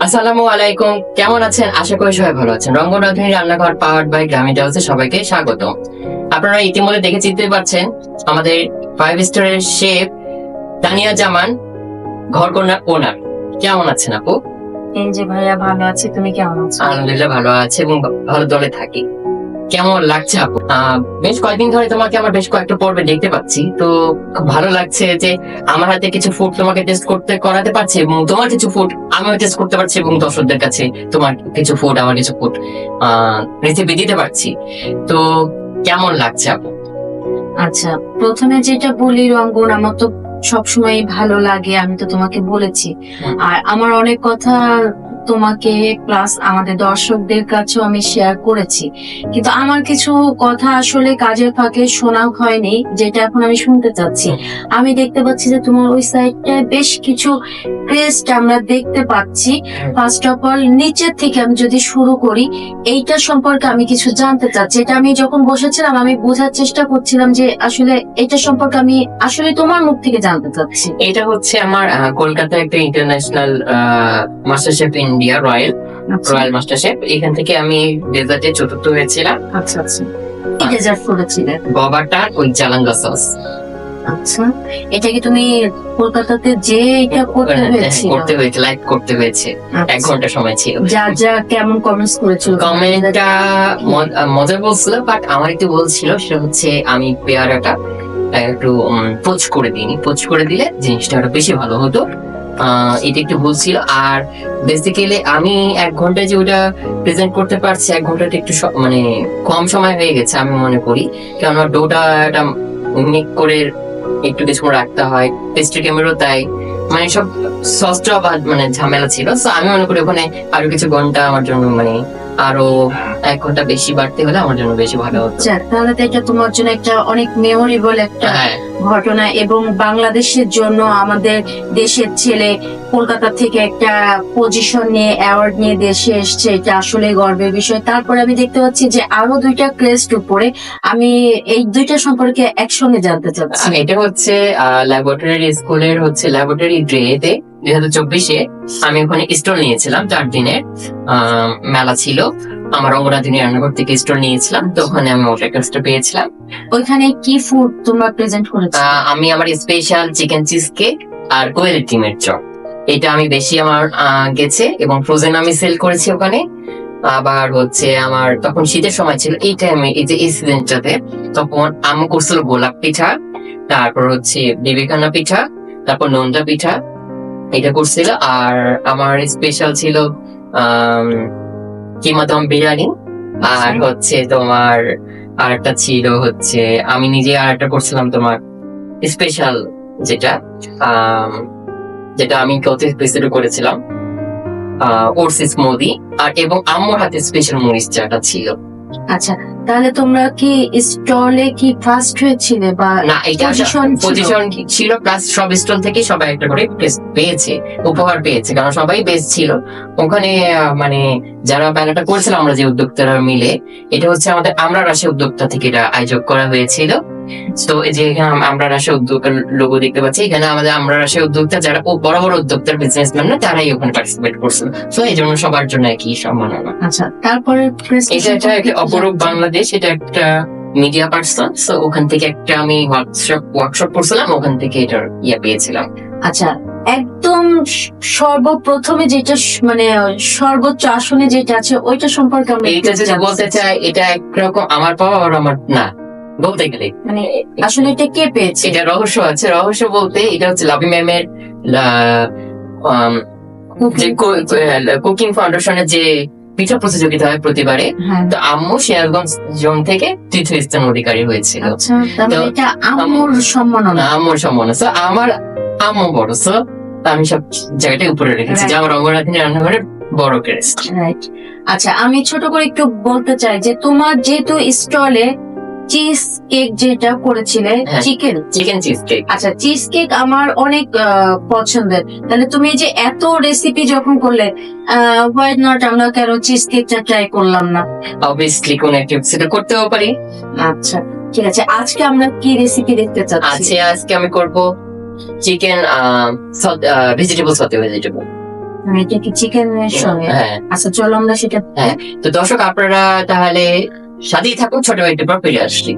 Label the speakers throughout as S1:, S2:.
S1: আসসালামু আলাইকুম, কেমন আছেন? আশা করি সবাই ভালো আছেন। রঙ্গনাথনী রান্নাঘর পাওয়ার্ড বাই গ্রামীণ হাউসে সবাইকে স্বাগত। আপনারা ইতিমধ্যে দেখে চিনতে পারছেন আমাদের 5 স্টারের শেফ তানিয়া জামান, ঘরকন্যার ওনার। কেমন আছেন আপু?
S2: এই যে ভাইয়া ভালো আছি, তুমি কেমন আছো?
S1: আলহামদুলিল্লাহ ভালো আছে এবং ভালো দলে থাকি। কেমন লাগছে আপু? বেশ কয়েকদিন ধরে তোমাকে আমার বেশ কয়েকটা পর্বে দেখতে পাচ্ছি, তো খুব ভালো লাগছে যে আমার হাতে কিছু ফুড তোমাকে টেস্ট করাতে পারছি এবং তোমার কিছু ফুড আমিও টেস্ট করতে পারছি এবং দর্শকদের কাছে তোমার কিছু ফুড আমার কিছু ফুড রেসিপি দিতে পারছি। তো কেমন লাগছে আপু?
S2: আচ্ছা, প্রথমে যেটা বলি রঙ্গন, আমার তো সবসময় ভালো লাগে, আমি তো তোমাকে বলেছি। আর আমার অনেক কথা তোমাকে প্লাস আমাদের দর্শকদের কাছেও আমি শেয়ার করেছি, কিন্তু আমার কিছু কথা আসলে কাজের ফাঁকে শোনা হয়নি, যেটা এখন আমি শুনতে চাচ্ছি। আমি দেখতে পাচ্ছি যে তোমার ওই সাইডটায় বেশ কিছু ক্রেস্ট আমরা দেখতে পাচ্ছি। ফার্স্ট অফ অল নিচের থেকে আমি যদি শুরু করি, এইটা সম্পর্কে আমি কিছু জানতে চাচ্ছি। এটা আমি যখন বসেছিলাম আমি বোঝার চেষ্টা করছিলাম যে আসলে এটা সম্পর্কে আমি আসলে তোমার মুখ থেকে জানতে চাচ্ছি।
S1: এটা হচ্ছে আমার কলকাতা একটা international master chef India royal master chef, এখান থেকে আমি ডেজার্টে চতুর্থ হয়েছিলাম।
S2: আচ্ছা আচ্ছা, কি ডেজার্ট করেছিলে?
S1: গবাটা ওই জালাঙ্গা সস।
S2: আচ্ছা, এটা কি তুমি কলকাতাতে যে এটা করতে হয়েছিল?
S1: করতে হয়েছে, লাইভ করতে হয়েছে, 1 ঘন্টা সময় ছিল।
S2: যা যা কেমন কমেন্টস করেছিল?
S1: কমেন্টটা মজা বলছিল, বাট আমার একটু বলছিল সেটা হচ্ছে আমি পেয়ারাটা একটু পোচ করে দিইনি, পোচ করে দিলে জিনিসটা আরো বেশি ভালো হতো। এটা একটু বলছিল। আর বেসিক্যালি আমি 1 ঘন্টায় যে ওটা প্রেজেন্ট করতে পারছি, 1 ঘন্টাটা একটু মানে কম সময় হয়ে গেছে আমি মনে করি, কারণ ডোটা একটা মিক করে একটু কিছুক্ষণ রাখতে হয়, পেস্ট্রি ক্যামেরও তাই, মানে সব সসটা মানে ঝামেলা ছিল। তো আমি মনে করি ওখানে আরো কিছু ঘন্টা আমার জন্য, মানে আরো 1 ঘন্টা বেশি বাড়তে হলে আমার জন্য বেশি ভালো হতো।
S2: তাহলে তো এটা তোমার জন্য একটা অনেক মেমোরেবল একটা
S1: হ্যাঁ,
S2: ঘটনা, এবং বাংলাদেশের জন্য আমাদের দেশের ছেলে কলকাতা থেকে একটা পজিশন নিয়ে অ্যাওয়ার্ড নিয়ে দেশে এসছে, এটা আসলে গর্বের বিষয়। তারপরে আমি দেখতে পাচ্ছি যে আরো 2টা ক্রেস্ট উপরে, আমি এই 2টা সম্পর্কে একসঙ্গে জানতে চাচ্ছি।
S1: এটা হচ্ছে ল্যাবরেটরি স্কুলের হচ্ছে ল্যাবরেটরি ডেতে 2024-এ আমি ওখানে স্টল নিয়েছিলাম, 4 দিনের মেলা ছিল। আমার রঙ্গনাথনী রান্নাঘর থেকে স্টল নিয়েছিলাম, তো ওখানে আমি ওটার কাজটা পেয়েছিলাম।
S2: ওইখানে কি ফুড তোমরা প্রেজেন্ট করেছো?
S1: আমি আমার স্পেশাল চিকেন চিজ কেক আর কোয়েলের ডিমের চপ, এটা আমি বেশি আমার গেছে, এবং ফ্রোজেন আমি সেল করেছি ওখানে। আবার হচ্ছে আমার তখন শীতের সময় ছিল, এই টাইমে এই যে এই সিজনটাতে তখন আম্মু করছিল গোলাপ পিঠা, তারপর হচ্ছে বিবেকানা পিঠা, তারপর নোনতা পিঠা, এটা করছিল। আর আমার স্পেশাল ছিল কিমা দম বিরিয়ানি। আর হচ্ছে তোমার আর একটা ছিল হচ্ছে আমি নিজে আর একটা করছিলাম তোমার স্পেশাল, যেটা যেটা আমি কত স্পেশাল করেছিলাম, ওটস স্মুদি। আর এবং আম্মুর হাতে স্পেশাল মরিচ চাটা ছিল।
S2: আচ্ছা, তাহলে তোমরা কি স্টলে কি ফার্স্ট হয়েছিলে বা
S1: না, এটা পজিশন ছিল, প্লাস সব স্টল থেকে সবাই একটা করে পেয়েছে, উপহার পেয়েছে, কারণ সবাই বেস্ট ছিল ওখানে। মানে যারা মেলাটা করেছিল আমরা যে উদ্যোক্তারা মিলে, এটা হচ্ছে আমাদের আমরা রাশি উদ্যোক্তা থেকে এটা আয়োজন করা হয়েছিল। তো এই যে এখানে আমরা রাশি উদ্যোক্তার লোগো দেখতে পাচ্ছি, এখানে আমাদের আমরা রাশি উদ্যোক্তা যারা বড় বড় উদ্যোক্তার বিজনেসম্যান না, তারাই ওখানে পার্টিসিপেট করছিল। তো এই জন্য সবার জন্য একই সম্মাননা।
S2: আচ্ছা, তারপরে
S1: এটা একটা অপরূপ বাংলাদেশ, এটা একটা মিডিয়া পার্সন, তো ওখান থেকে একটা আমি ওয়ার্কশপ করছিলাম, ওখান থেকে এটার পেয়েছিলাম।
S2: আচ্ছা, একদম সর্বপ্রথমে যেটা মানে সর্বোচ্চ আসনে যেটা আছে ওইটা সম্পর্কে আমরা
S1: এইটা যদি বলতে চাই, এটা একরকম আমার পাওয়া আর আমার না বলতে গেলে,
S2: মানে আসলে এটা কে পেয়েছে?
S1: এটা রহস্য আছে। রহস্য বলতে এটা হচ্ছে লাভি ম্যামের কুকিং ফাউন্ডেশনের যে পিঠা প্রতিযোগিতা হয় প্রতিবারে, তো আম্মু সিরাজগঞ্জ জোন থেকে তৃতীয় স্থান অধিকারী হয়েছিল।
S2: আচ্ছা, তাহলে এটা আম্মুর সম্মাননা।
S1: আম্মুর সম্মাননা। সো আমার আম্মু বড়, সো আমি সব জায়গাটাই উপরে রেখেছি যে আমার রঙ্গনাথনী রান্নাঘরের বড় ক্রেস্ট।
S2: রাইট। আচ্ছা, আমি ছোট করে একটু বলতে চাই যে তোমার যেহেতু স্টলে চিজ কেক যেটা করেছিলে, চিকেন
S1: চিজ কেক,
S2: আচ্ছা চিজ কেক আমার অনেক পছন্দের। তাহলে তুমি যে এত রেসিপি যখন করলে, হোয়াই নট আমরা কেন চিজ কেকটা ট্রাই করলাম না?
S1: অবভিয়াসলি কোন একটা সেটা করতেও পারি।
S2: আচ্ছা ঠিক আছে, আজকে আমরা কি রেসিপি দেখতে চাচ্ছি?
S1: আজকে আমি করব চিকেন ভেজিটেবল সতে ভেজিটেবল।
S2: এটা কি চিকেনের সঙ্গে?
S1: হ্যাঁ
S2: আচ্ছা চলো আমরা সেটা
S1: হ্যাঁ। তো দর্শক আপনারা তাহলে সাথেই থাকুন, ছোট একটু পর ফিরে আসছি।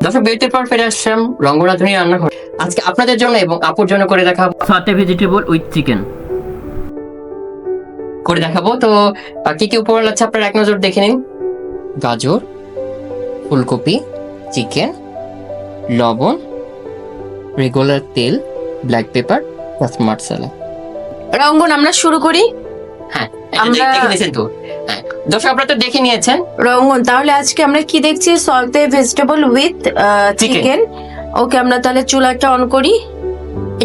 S1: দর্শক বিরতির পর ফিরে আসলাম রঙ্গনাথনী রান্নাঘর। আজকে আপনাদের জন্য এবং আপুর জন্য করে দেখাবো সাথে ভেজিটেবল উইথ চিকেন করে দেখাবো। তো কি কি উপকরণ আছে আপনারা এক নজর দেখে নিন। গাজর, ফুলকপি, চিকেন, লবণ, রেগুলার তেল, ব্ল্যাক পেপার, মশলা।
S3: রঙ্গন, আমরা শুরু করি।
S1: হ্যাঁ
S3: আমরা-
S1: দেখে নিয়েছেন তো? হ্যাঁ দর্শক আপনারা তো দেখে নিয়েছেন।
S3: রঙ্গন, তাহলে আজকে আমরা কি দেখছি? সল্টে ভেজিটেবল উইথ চিকেন। ওকে, আমরা তাহলে চুলাটা অন করি।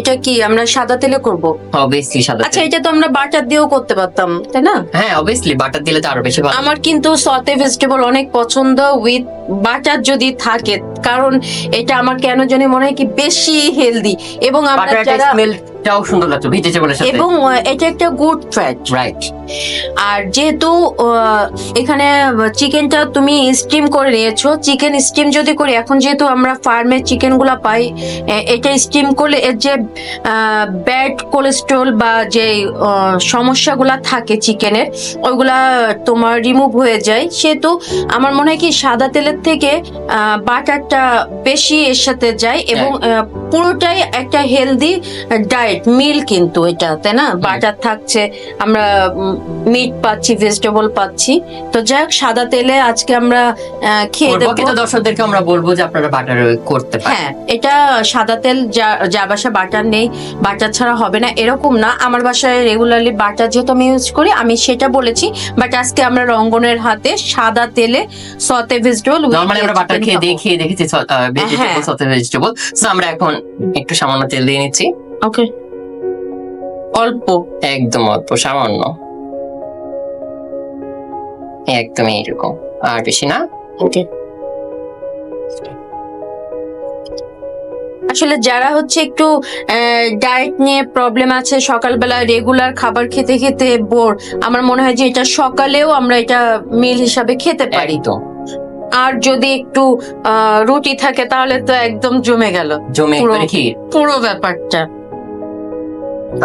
S3: এটা কি আমরা সাদা তেলে করব?
S1: অবভিয়াসলি সাদা
S3: আচ্ছা,
S1: তেল।
S3: এটা তো আমরা বাটার দিয়েও করতে পারতাম, তাই না?
S1: হ্যাঁ অবভিয়াসলি বাটার দিলে তো আরো বেশি ভালো।
S3: আমার কিন্তু সল্টে ভেজিটেবল অনেক পছন্দ উইথ বাটার যদি থাকে, কারণ এটা আমার কেন জানি মনে হয় কি বেশি হেলদি, এবং আমরা
S1: বাটার
S3: যারা
S1: স্মেলটাও সুন্দর লাগছে ভেজিটেবলের সাথে।
S3: এবং এটা একটা গুড ফ্যাট।
S1: রাইট।
S3: আর যেহেতু এখানে চিকেনটা তুমি স্টিম করে নিয়েছো, চিকেন স্টিম যদি করি, এখন যেহেতু আমরা ফার্মের চিকেন গুলা পাই, এটা স্টিম করলে এর যে ব্যাড কোলেস্ট্রল বা যে সমস্যাগুলা থাকে চিকেনের, ওইগুলা তোমার রিমুভ হয়ে যায়। সেহেতু আমার মনে হয় কি সাদা তেলের থেকে বাটারটা বেশি এর সাথে যায়, এবং পুরোটাই একটা হেলদি ডায়েট মিল কিন্তু এটা, তাই না? বাটার থাকছে, আমরা মিট পাচ্ছি, ভেজিটেবল পাচ্ছি। তো যাই হোক, সাদা তেলে আজকে আমরা খেয়ে
S1: করবো,
S3: দেখবো।
S1: কিন্তু দর্শকদেরকে আমরা বলবো যে আপনারা বাটার করতে পারেন।
S3: হ্যাঁ, এটা সাদা তেল, যা বাসা বাটার নেই, বাটার ছাড়া হবে না এরকম না। আমার বাসায় রেগুলারলি বাটার যেহেতু আমি ইউজ করি, আমি সেটা বলেছি। বাট আজকে আমরা রঙ্গনের হাতে সাদা তেলে সতে ভেজিটেবল।
S1: নরমালি আমরা বাটার খেয়ে দেখেছি ভেজিটেবল সাথে ভেজিটেবল। সো আমরা এখন একটু সামান্য তেল দিয়ে নিচ্ছি।
S3: ওকে, অল্প,
S1: একদম অল্প, সামান্য, একদম এইরকম, আর বেশি না।
S3: ওকে। আসলে যারা হচ্ছে একটু ডায়েট নিয়ে প্রবলেম আছে, সকালবেলা রেগুলার খাবার খেতে খেতে বোর, আমার মনে হয় যে এটা সকালেও আমরা এটা মিল হিসাবে খেতে পারি।
S1: তো
S3: আর যদি একটু রুটি থাকে তাহলে তো একদম জমে গেল
S1: জমে
S3: পুরো-
S1: একবারে ক্ষীর।
S3: পুরো ব্যাপারটা।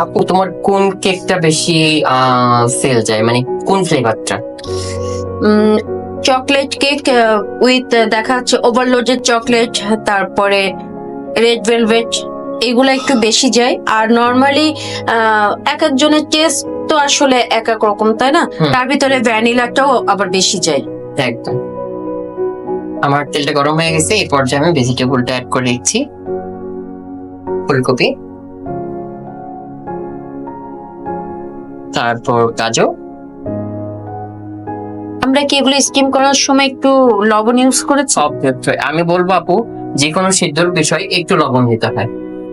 S1: আপু তোমার কোন কেকটা বেশি সেল যায়, মানে কোন ফ্লেভারটা?
S3: চকলেট কেক উইথ দেখা যাচ্ছে ওভারলোডেড চকলেট, তারপরে রেড ভেলভেট, এগুলো একটু বেশি যায়। আর নর্মালি এক একজনের টেস্ট তো আসলে এক এক রকম, তাই না?
S1: হুম।
S3: তার ভিতরে ভ্যানিলাটাও আবার বেশি যায়।
S1: একদম। আমার তেলটা গরম হয়ে গেছে, এই পর্যায়ে আমি ভেজিটেবলটা অ্যাড করে দিচ্ছি। ফুলকপি, তারপর গাজর।
S3: আমরা কি এগুলো স্টিম করার সময় একটু লবণ ইউজ করেছি?
S1: সব ক্ষেত্রে আমি বলবো আপু, যে কোনো সিদ্ধর বিষয় একটু লবণ দিতে হয়।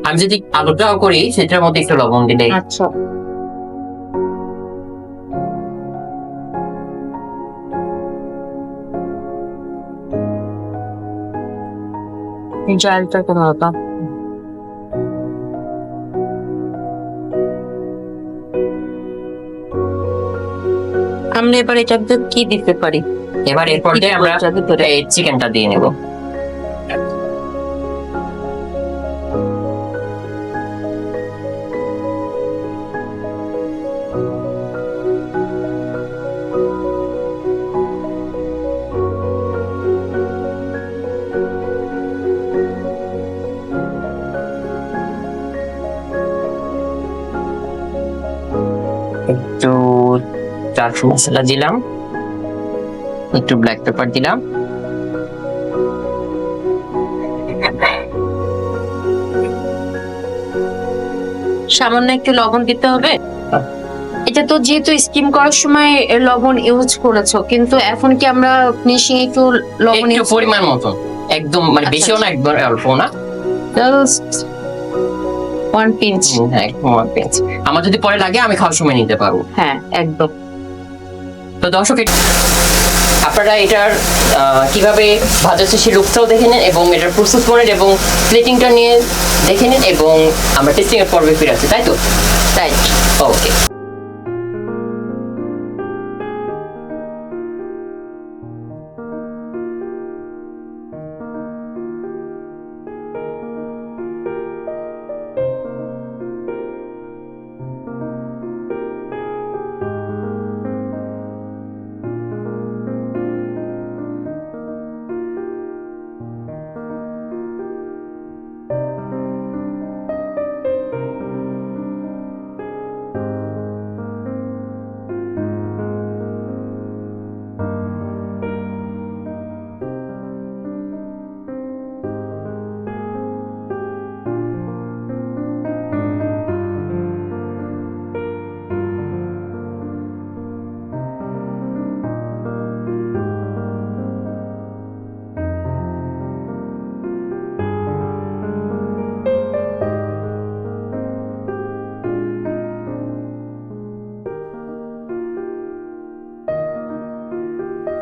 S1: আমি যদি আলুটাও করি সেটার মধ্যে একটু লবণ দিলে।
S3: আচ্ছা, জালটা কেন হতো? আমরা এবার এটা কি দিতে পারি?
S1: এবার এর পর্যায়ে আমরা
S3: এটার ভিতরে
S1: এই চিকেনটা দিয়ে নেব। একটু চাট মশলা দিলাম, একটু ব্ল্যাক পেপার দিলাম,
S3: সামান্য একটু লবণ দিতে হবে। এটা তো যেহেতু স্টিম করার সময় লবণ ইউজ করেছো, কিন্তু এখন কি আমরা ফিনিশিং একটু লবণ
S1: একটু
S3: ইউজ
S1: পরিমাণ মতো, একদম মানে
S3: আচ্ছা,
S1: বেশিও না একদম অল্প না।
S3: Just 1 pinch?
S1: হ্যাঁ, একদম one pinch। আমার যদি পরে লাগে আমি খাওয়ার সময় নিতে পারবো।
S3: হ্যাঁ, একদম।
S1: তো দর্শক আপনারা এটার কিভাবে ভাজা হচ্ছে সেই লুকটাও দেখে নেন এবং এটার প্রস্তুত করেন এবং প্লেটিংটা নিয়ে দেখে নিন এবং আমরা টেস্টিং এর পর্বে ফিরে আসছি, তাই তো?
S3: তাই
S1: ওকে।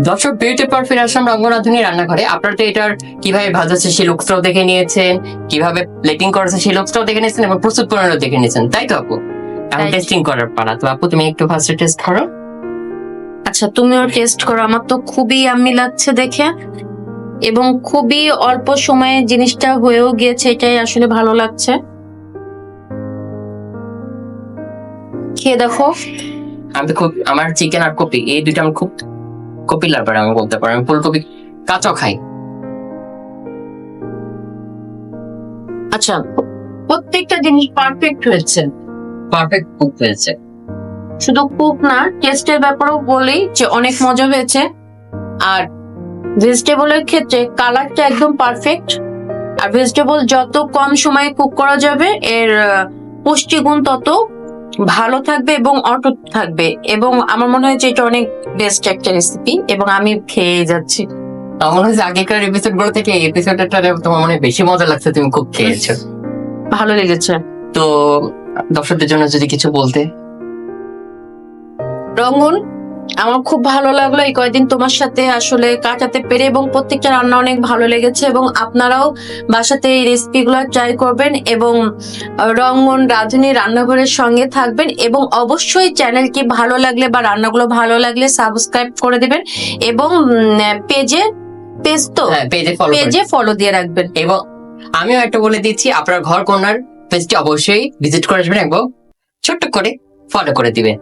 S1: দর্শক বিউটি পর ফিরে আসলাম রঙ্গনাথনী রান্নাঘরে। আপনারা তো এটার কিভাবে ভাজাচ্ছে সেই লুকসটাও দেখে নিয়েছেন, কিভাবে প্লেটিং করেছে সেই লুকসটাও দেখে নিয়েছেন এবং প্রস্তুত প্রণালীও দেখে নিয়েছেন, তাই তো আপু? এখন
S3: তাই।
S1: টেস্টিং করার পালা। তো আপু তুমি একটু ফার্স্টে টেস্ট করো।
S3: আচ্ছা, তুমিও টেস্ট করো। আমার তো খুবই ইয়াম্মি লাগছে দেখে, এবং খুবই অল্প সময়ে জিনিসটা হয়েও গিয়েছে, এটাই আসলে ভালো লাগছে। খেয়ে দেখো।
S1: আমি তো খুব, আমার চিকেন আর কপি এই দুইটা আমি খুব কপি লাভার আমি বলতে পারি। আমি ফুলকপি কাঁচাও খাই।
S3: আচ্ছা, প্রত্যেকটা জিনিস পারফেক্ট হয়েছে,
S1: পারফেক্ট কুক হয়েছে।
S3: শুধু কুক না, টেস্টের ব্যাপারেও বলি যে অনেক মজা হয়েছে। আর ভেজিটেবলের ক্ষেত্রে কালারটা একদম পারফেক্ট। আর ভেজিটেবল যত কম সময়ে কুক করা যাবে এর পুষ্টিগুণ তত ভালো থাকবে এবং অটুট থাকবে, এবং আমার মনে হয় যে এটা অনেক বেস্ট একটা রেসিপি, এবং আমি খেয়ে যাচ্ছি।
S1: আমার মনে হচ্ছে আগেকার এপিসোড গুলো থেকে এই এপিসোডটা তোমার মনে হয় বেশি মজা লাগছে, তুমি খুব খেয়েছো।
S3: ভালো লেগেছে।
S1: তো দর্শকদের জন্য যদি কিছু বলতে।
S3: রঙ্গন, আমার খুব ভালো লাগলো এই কয়েকদিন তোমার সাথে আসলে কাটাতে পেরে, এবং প্রত্যেকটা রান্না অনেক ভালো লেগেছে, এবং আপনারাও বাসাতে এই রেসিপি গুলো ট্রাই করবেন এবং রঙ্গন রাঁধুনি রান্নাঘরের সঙ্গে থাকবেন, এবং অবশ্যই চ্যানেলটি ভালো লাগলে বা রান্নাগুলো ভালো লাগলে সাবস্ক্রাইব করে দিবেন, এবং পেজে ফলো দিয়ে রাখবেন।
S1: এবং আমিও একটা বলে দিচ্ছি, আপনার ঘর কর্নার পেজটি অবশ্যই ভিজিট করে আসবেন এবং ছোট্ট করে ফলো করে দিবেন।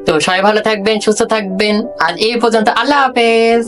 S1: তো সবাই ভালো থাকবেন, সুস্থ থাকবেন। আজ এই পর্যন্ত, আল্লাহ হাফেজ।